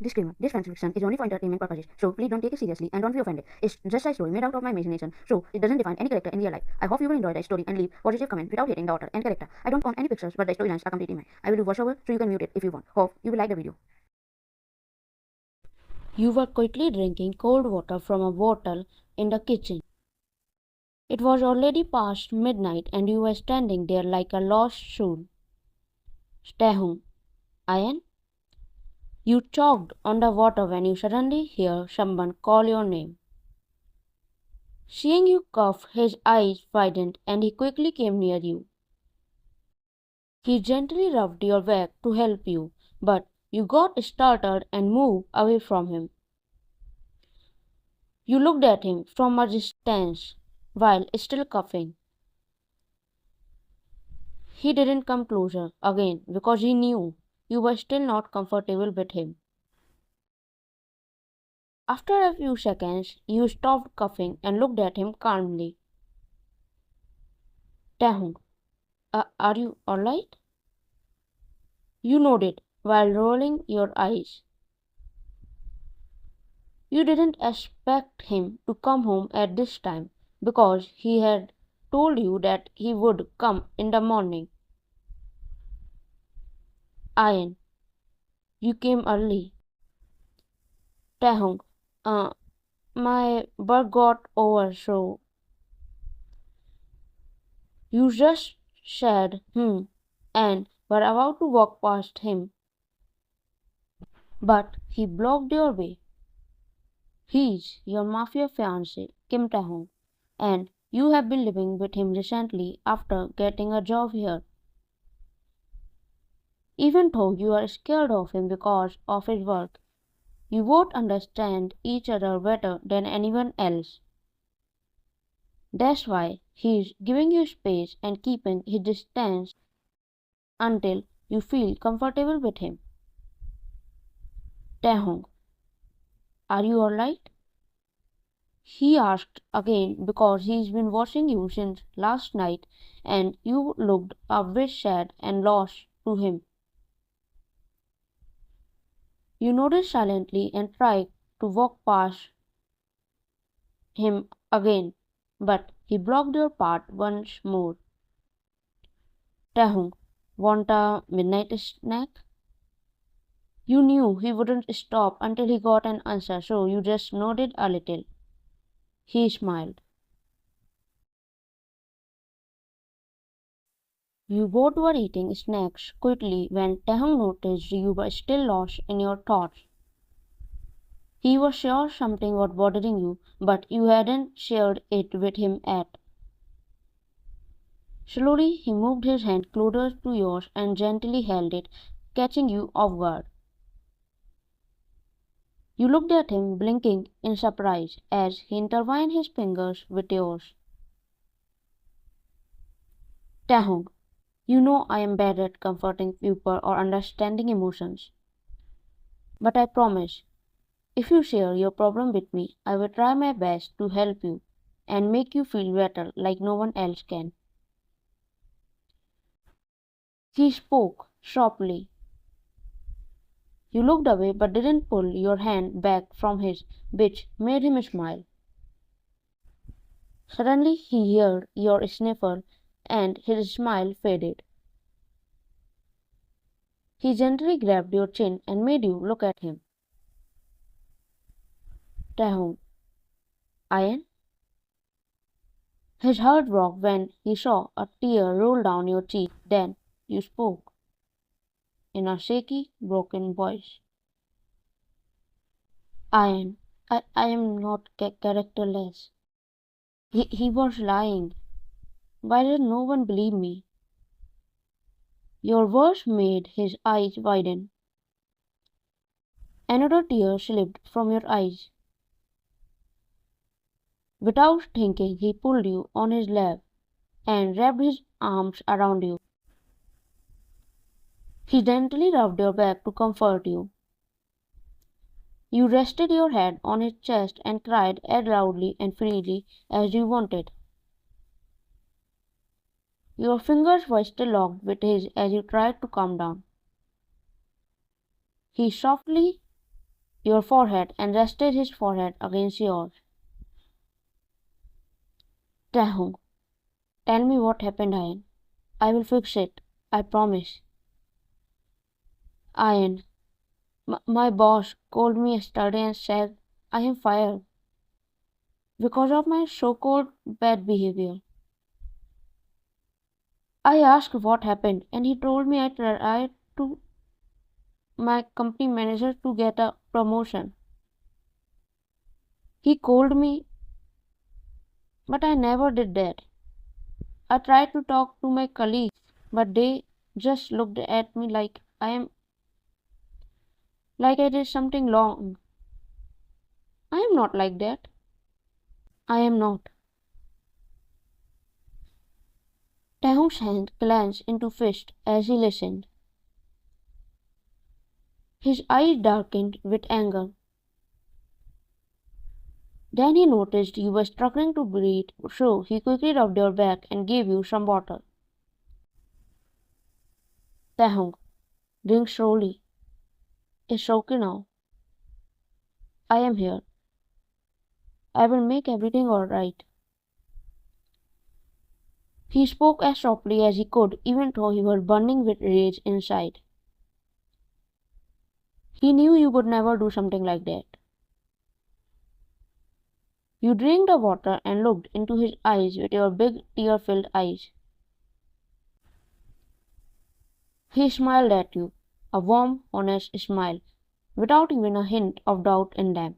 Disclaimer: this fan fiction is only for entertainment purposes, so please don't take it seriously and don't be offended. It's just a story made out of my imagination, so it doesn't define any character in real life. I hope you will enjoy the story and leave positive comments without hating the author and character. I don't count any pictures, but the storylines are completely mine. I will do voiceover, so you can mute it if you want. Hope you will like the video. You were quickly drinking cold water from a bottle in the kitchen. It was already past midnight and you were standing there like a lost soul. Taehyung, Ayan? You choked on the water when you suddenly hear someone call your name. Seeing you cough, his eyes widened and he quickly came near you. He gently rubbed your back to help you, but you got startled and moved away from him. You looked at him from a distance while still coughing. He didn't come closer again because he knew you were still not comfortable with him. After a few seconds, you stopped coughing and looked at him calmly. Taehyung, are you alright? You nodded while rolling your eyes. You didn't expect him to come home at this time because he had told you that he would come in the morning. Ayan, you came early. Taehyung, my work got over, so you just said, and were about to walk past him. But he blocked your way. He's your Mafia fiancé, Kim Taehyung, and you have been living with him recently after getting a job here. Even though you are scared of him because of his work, you both understand each other better than anyone else. That's why he's giving you space and keeping his distance until you feel comfortable with him. Taehyung, are you alright? He asked again because he's been watching you since last night and you looked a bit sad and lost to him. You nodded silently and tried to walk past him again, but he blocked your path once more. Taehyung, want a midnight snack? You knew he wouldn't stop until he got an answer, so you just nodded a little. He smiled. You both were eating snacks quickly when Taehyung noticed you were still lost in your thoughts. He was sure something was bothering you, but you hadn't shared it with him yet. Slowly, he moved his hand closer to yours and gently held it, catching you off guard. You looked at him, blinking in surprise as he intertwined his fingers with yours. Taehyung, you know I am bad at comforting people or understanding emotions. But I promise, if you share your problem with me, I will try my best to help you and make you feel better like no one else can. He spoke softly. You looked away but didn't pull your hand back from his, which made him smile. Suddenly he heard your sniffle and his smile faded. He gently grabbed your chin and made you look at him. Taehyung, Ayan? His heart broke when he saw a tear roll down your cheek. Then you spoke in a shaky, broken voice. Ayan, I am not characterless. He was lying. Why did no one believe me? Your words made his eyes widen. Another tear slipped from your eyes. Without thinking, he pulled you on his lap and wrapped his arms around you. He gently rubbed your back to comfort you. You rested your head on his chest and cried as loudly and freely as you wanted. Your fingers were still locked with his as you tried to calm down. He softly your forehead and rested his forehead against yours. Taehyung, tell me what happened, Ayan. I will fix it. I promise. Ayan, my boss called me yesterday and said I am fired because of my so-called bad behavior. I asked what happened and he told me I tried to my company manager to get a promotion. He called me, but I never did that. I tried to talk to my colleagues, but they just looked at me like I did something wrong. I am not like that. I am not. Taehyung's hand clenched into fist as he listened. His eyes darkened with anger. Then he noticed you were struggling to breathe, so he quickly rubbed your back and gave you some water. Taehyung, drink slowly. It's okay now. I am here. I will make everything alright. He spoke as softly as he could, even though he was burning with rage inside. He knew you would never do something like that. You drank the water and looked into his eyes with your big tear-filled eyes. He smiled at you, a warm, honest smile, without even a hint of doubt in them.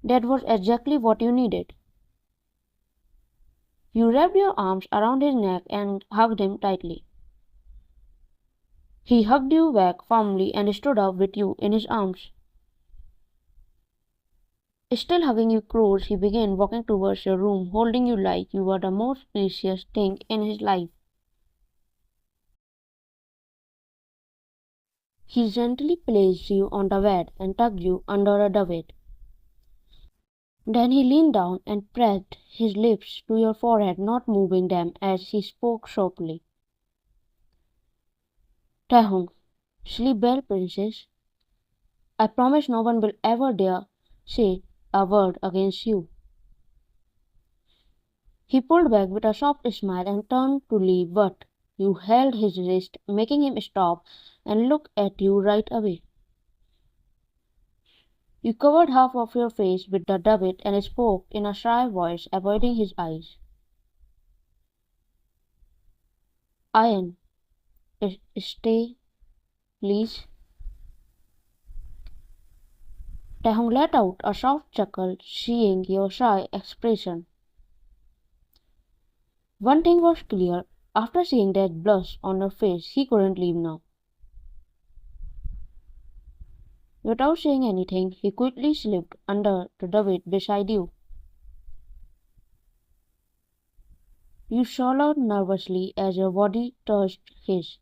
That was exactly what you needed. You wrapped your arms around his neck and hugged him tightly. He hugged you back firmly and stood up with you in his arms. Still hugging you close, he began walking towards your room, holding you like you were the most precious thing in his life. He gently placed you on the bed and tucked you under a duvet. Then he leaned down and pressed his lips to your forehead, not moving them as he spoke softly. Taehyung, sleep well, princess. I promise no one will ever dare say a word against you. He pulled back with a soft smile and turned to leave, but you held his wrist, making him stop and look at you right away. You covered half of your face with the duvet and spoke in a shy voice, avoiding his eyes. Ayan, stay, please. Taehyung let out a soft chuckle, seeing your shy expression. One thing was clear, after seeing that blush on her face, he couldn't leave now. Without saying anything, he quickly slipped under the duvet beside you. You swallowed nervously as your body touched his.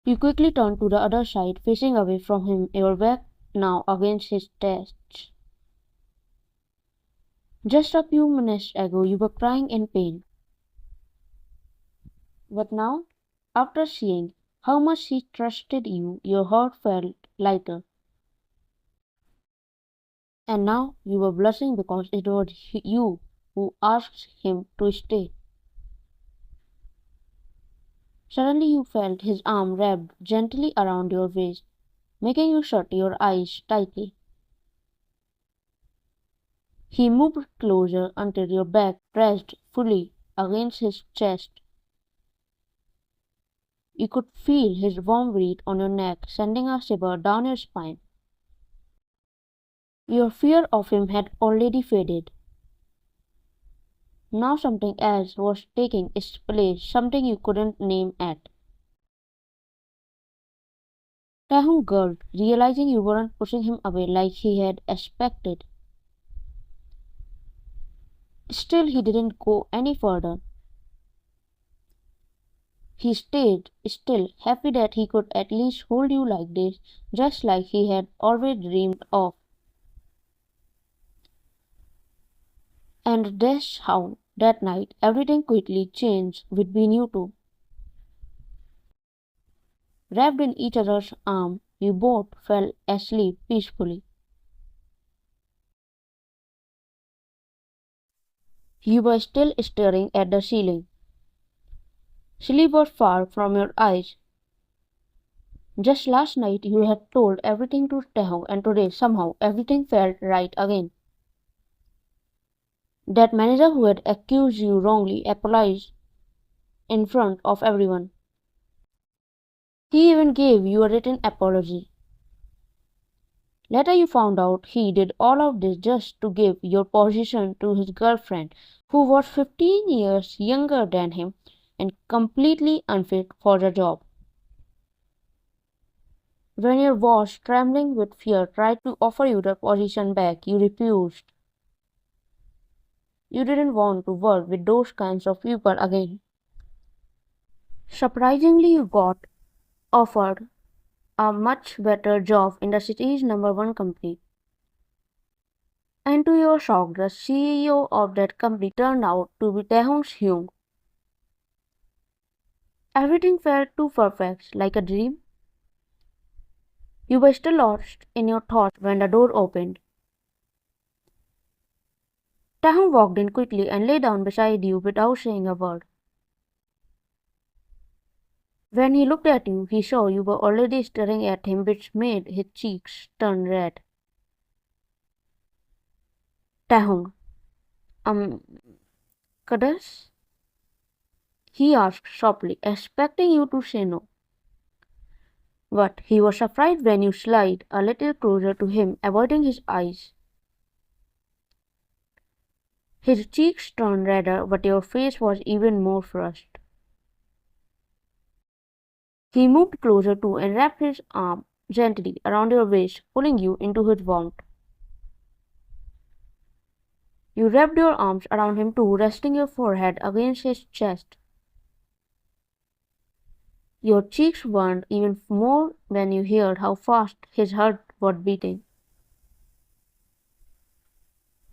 You quickly turned to the other side, facing away from him, your back now against his chest. Just a few minutes ago, you were crying in pain. But now, after seeing how much he trusted you, your heart felt lighter. And now you were blushing because it was you who asked him to stay. Suddenly you felt his arm wrapped gently around your waist, making you shut your eyes tightly. He moved closer until your back pressed fully against his chest. You could feel his warm breath on your neck, sending a shiver down your spine. Your fear of him had already faded. Now something else was taking its place, something you couldn't name at. Taehyung gulped, realizing you weren't pushing him away like he had expected. Still, he didn't go any further. He stayed still, happy that he could at least hold you like this, just like he had always dreamed of. And that's how, that night, everything quickly changed between you two. Wrapped in each other's arms, you both fell asleep peacefully. You were still staring at the ceiling. Sleep was far from your eyes. Just last night you had told everything to Taehyung, and today somehow everything felt right again. That manager who had accused you wrongly apologized in front of everyone. He even gave you a written apology. Later you found out he did all of this just to give your position to his girlfriend, who was 15 years younger than him and completely unfit for the job. When your boss, trembling with fear, tried to offer you the position back, you refused. You didn't want to work with those kinds of people again. Surprisingly, you got offered a much better job in the city's #1 company. And to your shock, the CEO of that company turned out to be Taehyung Oneshot. Everything felt too perfect, like a dream. You were still lost in your thoughts when the door opened. Taehyung walked in quickly and lay down beside you without saying a word. When he looked at you, he saw you were already staring at him, which made his cheeks turn red. Taehyung, um, Cuddles? He asked softly, expecting you to say no. But he was surprised when you slid a little closer to him, avoiding his eyes. His cheeks turned redder, but your face was even more flushed. He moved closer too and wrapped his arm gently around your waist, pulling you into his warmth. You wrapped your arms around him too, resting your forehead against his chest. Your cheeks burned even more when you heard how fast his heart was beating.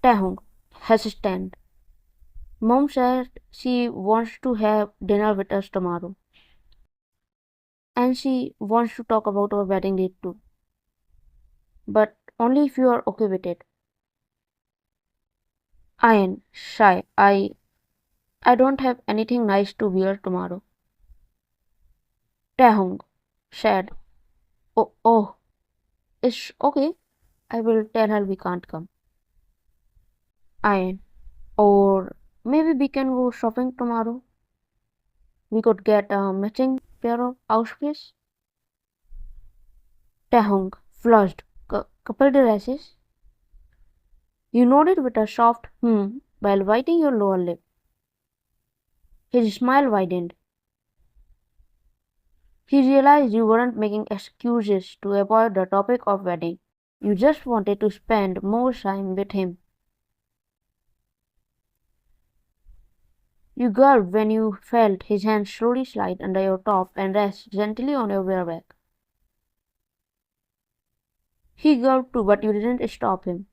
Taehyung, hesitant. Mom said she wants to have dinner with us tomorrow. And she wants to talk about our wedding date too. But only if you are okay with it. I am shy. I don't have anything nice to wear tomorrow. Taehyung said, oh, it's okay. I will tell her we can't come. Ian, or maybe we can go shopping tomorrow. We could get a matching pair of outfits. Taehyung flushed. Couple dresses? You nodded with a soft while biting your lower lip. His smile widened. He realized you weren't making excuses to avoid the topic of wedding. You just wanted to spend more time with him. You gulped when you felt his hand slowly slide under your top and rest gently on your bare back. He gulped too, but you didn't stop him.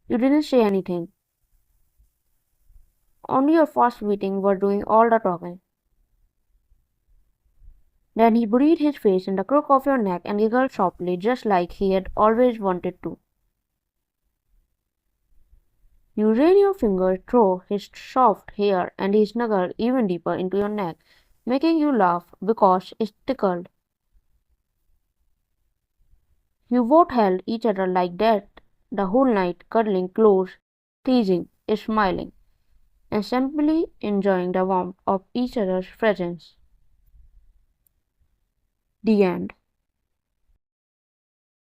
You didn't say anything. Only your fast breathing were doing all the talking. Then he buried his face in the crook of your neck and giggled softly, just like he had always wanted to. You ran your finger through his soft hair and he snuggled even deeper into your neck, making you laugh because it tickled. You both held each other like that the whole night, cuddling close, teasing, smiling, and simply enjoying the warmth of each other's presence. The end.